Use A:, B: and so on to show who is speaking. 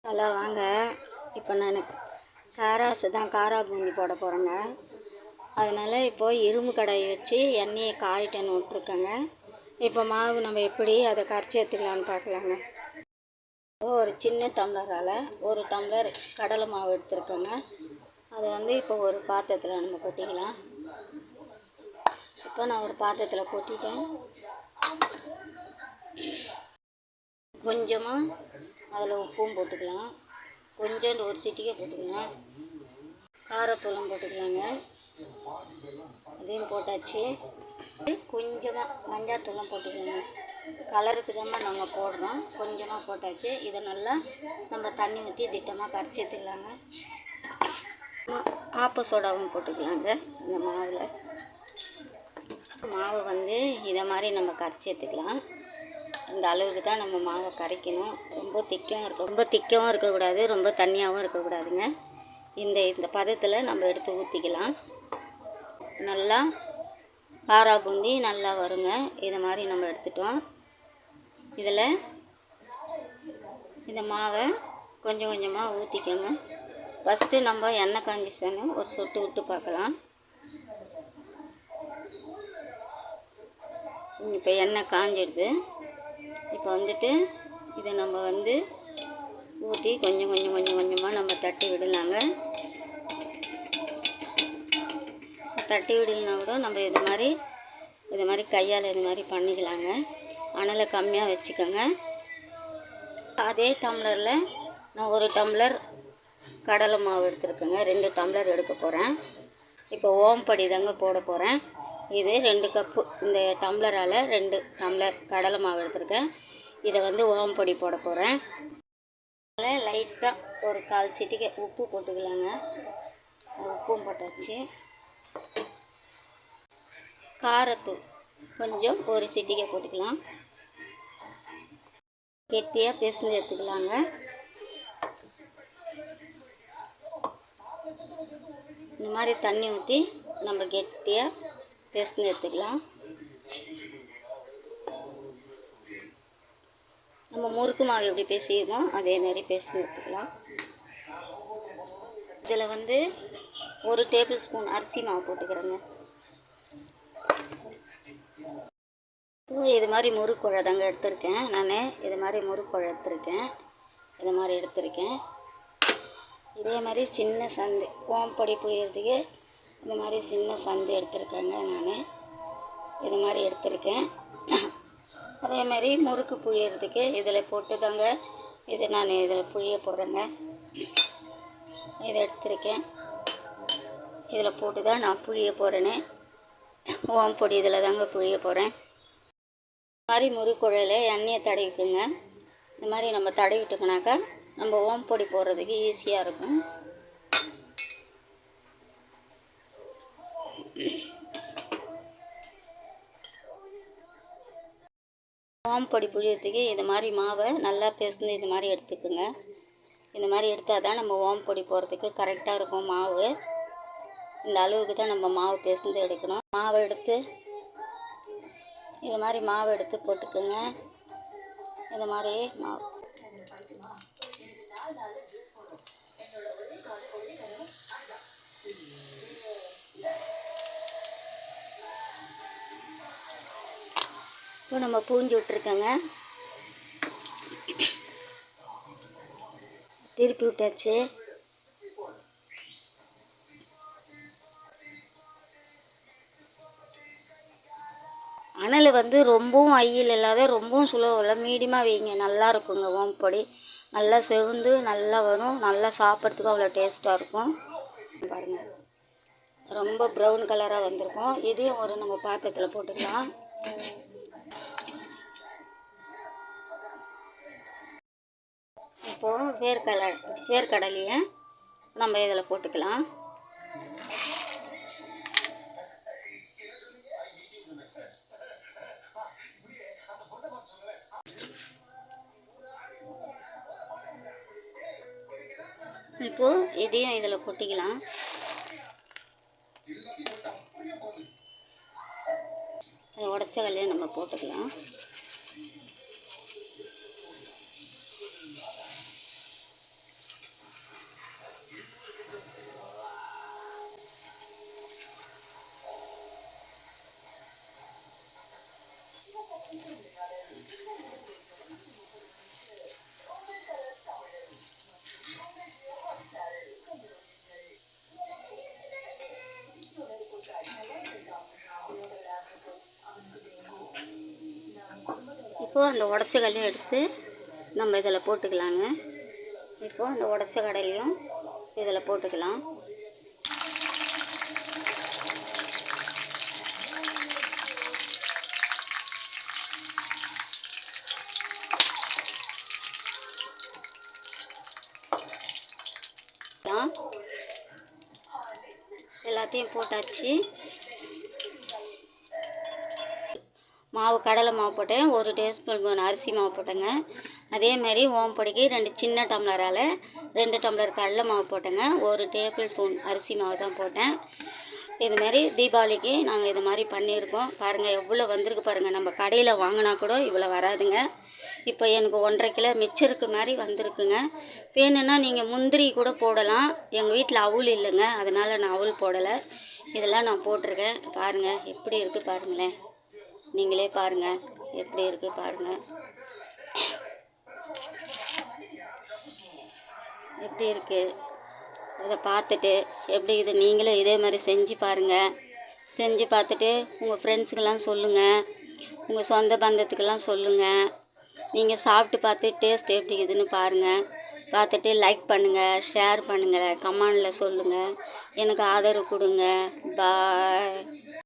A: Hello வாங்க. இப்போ நான் காரா பூந்தி போட போகிறேங்க. அதனால் இப்போது இரும்பு கடாயை வச்சு எண்ணெயை காயிட்டன்னு விட்ருக்கேங்க. இப்போ மாவு நம்ம எப்படி அதை கரைச்சி எடுத்துக்கலான்னு பார்க்கலாங்க. ஒரு சின்ன டம்ளரால் ஒரு டம்ளர் கடலை மாவு எடுத்துருக்கேங்க. அதை இப்போ ஒரு பாத்திரத்தில் நம்ம கொட்டிக்கலாம். இப்போ நான் ஒரு பாத்திரத்தில் கொட்டிட்டேன். கொஞ்சமாக அதில் உப்பும் போட்டுக்கலாம், கொஞ்சோண்டு ஒரு சிட்டிகை போட்டுக்கலாம், காரத்தூளும் போட்டுக்கலாங்க. அதையும் போட்டாச்சு. கொஞ்சமாக மஞ்சாத்தூளும் போட்டுக்கலாங்க. கலருக்கு தான் நாங்கள் போடுறோம். கொஞ்சமாக போட்டாச்சு. இதை நல்லா நம்ம தண்ணி ஊற்றி திட்டமாக கரைச்சி எடுத்துக்கலாங்க. ஆப்ப சோடாவும் போட்டுக்கலாங்க. இந்த மாவில் மாவு இதை மாதிரி நம்ம கரைச்சி எடுத்துக்கலாம். இந்த அளவுக்கு தான் நம்ம மாவை கரைக்கணும். ரொம்ப திக்கவும் இருக்கக்கூடாது, ரொம்ப தண்ணியாகவும் இருக்கக்கூடாதுங்க. இந்த பதத்தில் நம்ம எடுத்து ஊற்றிக்கலாம். நல்லா காரா பூந்தி நல்லா வருங்க. இதை மாதிரி நம்ம எடுத்துட்டோம். இதில் இந்த மாவை கொஞ்சம் கொஞ்சமாக ஊற்றிக்கோங்க. ஃபஸ்ட்டு நம்ம எண்ணெய் காஞ்சிச்சோன்னு ஒரு சொட்டு விட்டு பார்க்கலாம். இப்போ எண்ணெய் காஞ்சிடுது. இப்போ இதை நம்ம ஊற்றி கொஞ்சம் கொஞ்சமாக நம்ம தட்டி விடலாங்க. தட்டி விடலைன்னா கூட நம்ம இது மாதிரி கையால் இது மாதிரி பண்ணிக்கலாங்க. அனலை கம்மியாக வச்சுக்கோங்க. அதே டம்ளரில் நான் ஒரு டம்ளர் கடலை மாவு எடுத்துருக்கேங்க. 2 டம்ளர் எடுக்க போகிறேன். இப்போ ஓம்படி தாங்க போட போகிறேன். இது 2 கப்பு. இந்த டம்ளரால் 2 டம்ளர் கடலை மாவு எடுத்துருக்கேன். இதை ஓம்பொடி போட போகிறேன். அதில் லைட்டாக ஒரு 1/4 சிட்டிகை உப்பு போட்டுக்கலாங்க. உப்பும் போட்டாச்சு. காரத்தூள் கொஞ்சம் ஒரு சிட்டிகை போட்டுக்கலாம். கெட்டியாக பிசைஞ்சு எடுத்துக்கலாங்க. இந்த மாதிரி தண்ணி ஊற்றி நம்ம கெட்டியாக பிசைஞ்சு எடுத்துக்கலாம். நம்ம முறுக்கு மாவு எப்படி பிசையுமோ அதே மாதிரி பிசைஞ்சு எடுத்துக்கலாம். இதில் 1 டேபிள் ஸ்பூன் அரிசி மாவு போட்டுக்கிறேங்க. இது மாதிரி முறுக்குழை தாங்க எடுத்திருக்கேன். நான் இது மாதிரி முறுக்குழை எடுத்திருக்கேன். இதே மாதிரி சின்ன சந்து ஓம்பொடி புழியறதுக்கு இந்த மாதிரி சின்ன சந்து எடுத்திருக்கேங்க. நான் இது மாதிரி எடுத்திருக்கேன். அதே மாதிரி முறுக்கு புழியறதுக்கு இதில் போட்டு தாங்க நான் இதில் புழிய போடுறேங்க. இதை எடுத்திருக்கேன். இதில் போட்டு தான் நான் புழிய போகிறேன்னு. ஓம்பொடி இதில் தாங்க புழிய போகிறேன். இந்த மாதிரி முறுக்குழையில் எண்ணெயை தடவிக்குங்க. இந்த மாதிரி நம்ம தடவிட்டோம்னாக்கா நம்ம ஓம்பொடி போடுறதுக்கு ஈஸியாக இருக்கும். ஓம்பொடி புழியறதுக்கு இது மாதிரி மாவை நல்லா பிசைஞ்சு இது மாதிரி எடுத்துக்குங்க. இந்த மாதிரி எடுத்தால் தான் நம்ம ஓம்பொடி போடுறதுக்கு கரெக்டாக இருக்கும். மாவு இந்த அளவுக்கு தான் நம்ம மாவு பிசைஞ்சு எடுக்கணும். மாவை எடுத்து இது மாதிரி மாவு எடுத்து போட்டுக்குங்க. இது மாதிரி மாவு இப்போ நம்ம பூஞ்சி விட்டுருக்கோங்க. திருப்பி விட்டாச்சு. அனல் ரொம்பவும் ஹையில் இல்லாத ரொம்பவும் ஸ்லோவில் இல்லை, மீடியமாக வைங்க. நல்லா இருக்குங்க. ஓம்பொடி நல்லா செவந்து நல்லா வரும். நல்லா சாப்பிட்றதுக்கும் அவ்வளோ டேஸ்ட்டாக இருக்கும். பாருங்கள், ரொம்ப ப்ரௌன் கலராக வந்திருக்கும். இதையும் நம்ம பாத்திரத்தில் போட்டுக்கலாம். இப்போது வேர்க்கடலையை நம்ம இதில் போட்டுக்கலாம். இப்போது இதையும் இதில் கொட்டிக்கலாம். உடச்ச கல்லையை நம்ம போட்டுக்கலாம். இப்போது அந்த உடச்ச கடலையும் எடுத்து நம்ம இதில் போட்டுக்கலாங்க. இப்போது அந்த உடச்ச கடலையும் இதில் போட்டுக்கலாம். எல்லாத்தையும் போட்டாச்சு. மாவு கடலை மாவு போட்டேன், 1 டேபிள்ஸ்பூன் அரிசி மாவு போட்டேங்க. அதேமாதிரி ஓமப்பொடிக்கு 2 சின்ன டம்ளரால் 2 டம்ளர் கடலை மாவு போட்டேங்க. 1 டேபிள் ஸ்பூன் அரிசி மாவு தான் போட்டேன். இதுமாரி தீபாவளிக்கு நாங்கள் இது மாதிரி பண்ணியிருக்கோம். பாருங்கள் எவ்வளோ வந்திருக்கு பாருங்கள். நம்ம கடையில் வாங்கினா கூட இவ்வளோ வராதுங்க. இப்போ எனக்கு 1.5 கிலோ மிச்சருக்கு மாதிரி வந்திருக்குங்க. வேணும்னா நீங்கள் முந்திரி கூட போடலாம். எங்கள் வீட்டில் அவுள் இல்லைங்க, அதனால் நான் அவுள் போடலை. இதெல்லாம் நான் போட்டிருக்கேன். பாருங்கள் எப்படி இருக்குது பாருங்களேன். நீங்களே பாருங்கள் எப்படி இருக்குது பாருங்கள். எப்படி இருக்குது இதை பார்த்துட்டு எப்படி இது நீங்களும் இதே மாதிரி செஞ்சு பாருங்கள். செஞ்சு பார்த்துட்டு உங்கள் ஃப்ரெண்ட்ஸுக்கெல்லாம் சொல்லுங்கள், உங்கள் சொந்த பந்தத்துக்கெல்லாம் சொல்லுங்கள். நீங்கள் சாப்பிட்டு பார்த்து டேஸ்ட் எப்படி இருக்குதுன்னு பாருங்கள். பார்த்துட்டு லைக் பண்ணுங்கள், ஷேர் பண்ணுங்கள், கமெண்டில் சொல்லுங்கள். எனக்கு ஆதரவு கொடுங்க. பாய்.